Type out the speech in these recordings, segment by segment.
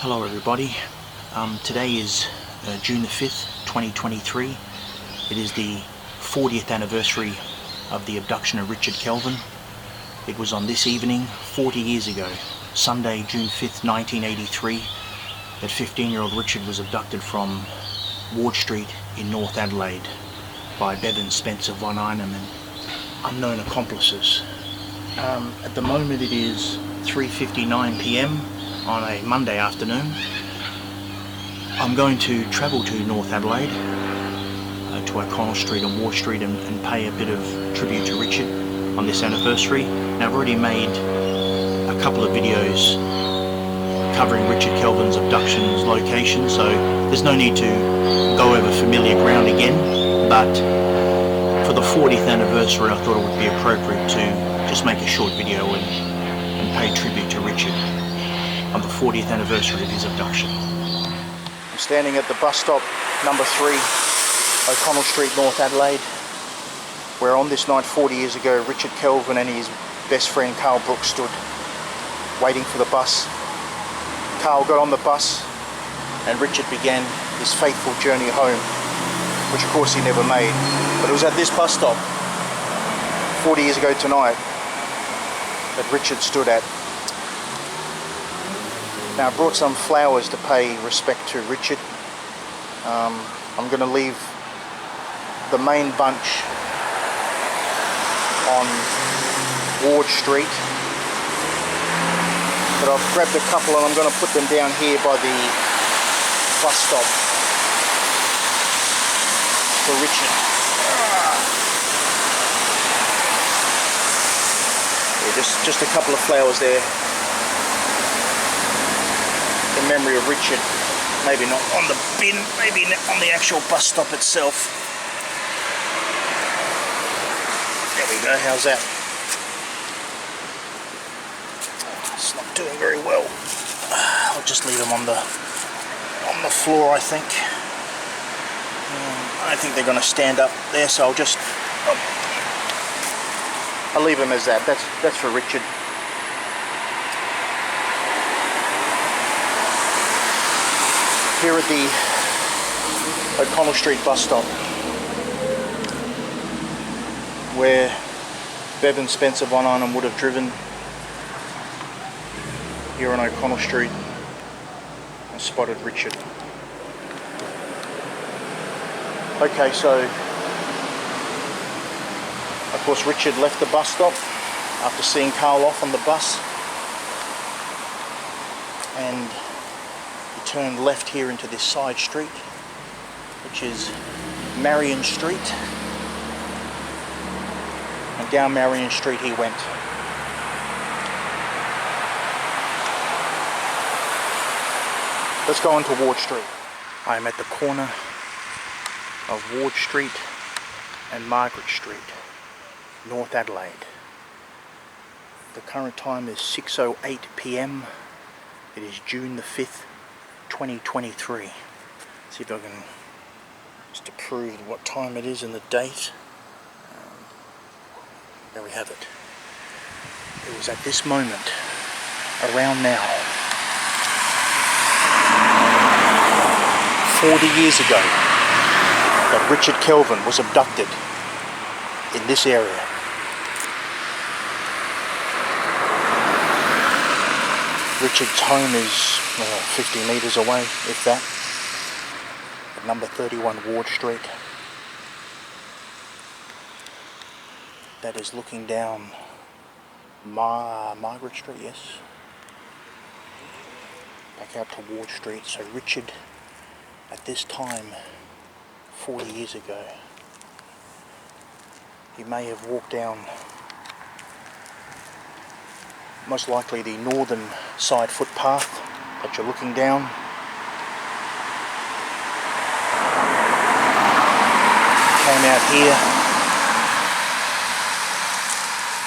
Hello everybody, today is June the 5th, 2023. It is the 40th anniversary of the abduction of Richard Kelvin. It was on this evening 40 years ago, Sunday, June 5th, 1983, that 15-year-old Richard was abducted from Ward Street in North Adelaide by Bevan Spencer von Einem and unknown accomplices. At the moment it is 3:59 p.m. on a Monday afternoon. I'm going to travel to North Adelaide, to OConnell Street and Ward Street and pay a bit of tribute to Richard on this anniversary. Now I've already made a couple of videos covering Richard Kelvin's abduction's location, so there's no need to go over familiar ground again, but for the 40th anniversary I thought it would be appropriate to just make a short video and pay tribute to Richard on the 40th anniversary of his abduction. I'm standing at the bus stop number 3, OConnell Street, North Adelaide, where on this night 40 years ago Richard Kelvin and his best friend Carl Brooks stood waiting for the bus. Carl got on the bus and Richard began his fateful journey home, which of course he never made. But it was at this bus stop 40 years ago tonight that Richard stood at. Now I brought some flowers to pay respect to Richard. I'm going to leave the main bunch on Ward Street, but I've grabbed a couple and I'm going to put them down here by the bus stop for Richard. Yeah, just a couple of flowers there in memory of Richard. Maybe not on the bin, maybe on the actual bus stop itself. There we go, how's that? It's not doing very well. I'll just leave them on the floor, I think. I don't think they're going to stand up there, so I'll leave them as that. That's for Richard. Here at the OConnell Street bus stop, where Bevan Spencer von Einem would have driven, here on OConnell Street, I spotted Richard. Okay, so of course Richard left the bus stop after seeing Carl off on the bus, and he turned left here into this side street, which is Marion Street, and down Marion Street he went. Let's go on to Ward Street. I am at the corner of Ward Street and Margaret Street, North Adelaide. The current time is 6:08 p.m. It is June the 5th, 2023. See if I can just approve what time it is and the date. There we have it. It was at this moment, around now, 40 years ago, that Richard Kelvin was abducted in this area. Richard's home is 50 metres away, if that, at number 31 Ward Street. That is looking down Margaret Street, yes. Back out to Ward Street. So Richard, at this time, 40 years ago, he may have walked down most likely the northern side footpath that you're looking down. Came out here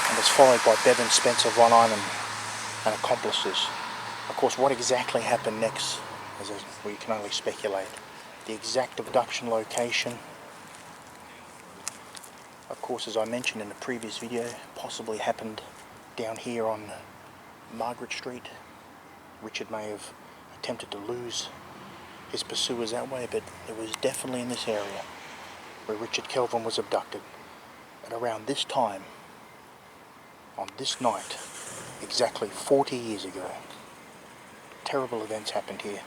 and was followed by Bevan Spencer von Einem and accomplices. Of course, what exactly happened next, we can only speculate. The exact abduction location, of course, as I mentioned in the previous video, possibly happened down here on Margaret Street. Richard may have attempted to lose his pursuers that way, but it was definitely in this area where Richard Kelvin was abducted. At around this time, on this night, exactly 40 years ago, terrible events happened here.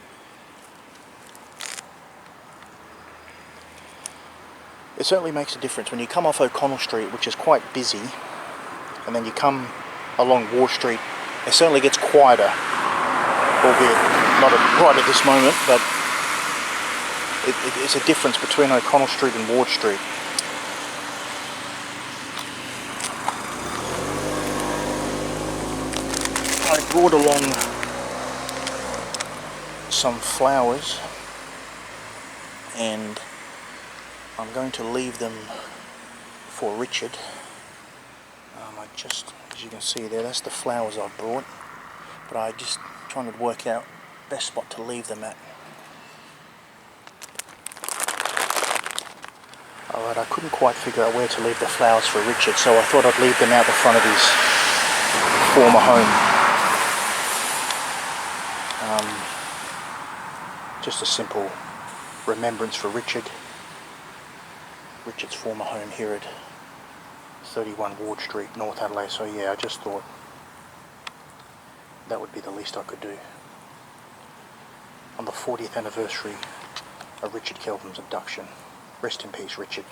It certainly makes a difference when you come off O'Connell Street, which is quite busy, and then you come along Ward Street. It certainly gets quieter, albeit not right at this moment, but it's a difference between O'Connell Street and Ward Street. I brought along some flowers, and I'm going to leave them for Richard. As you can see there, that's the flowers I've brought, but I just trying to work out best spot to leave them at. Alright, I couldn't quite figure out where to leave the flowers for Richard, so I thought I'd leave them out the front of his former home. Just a simple remembrance for Richard's former home here at 31 Ward Street, North Adelaide. So yeah, I just thought that would be the least I could do on the 40th anniversary of Richard Kelvin's abduction. Rest in peace, Richard.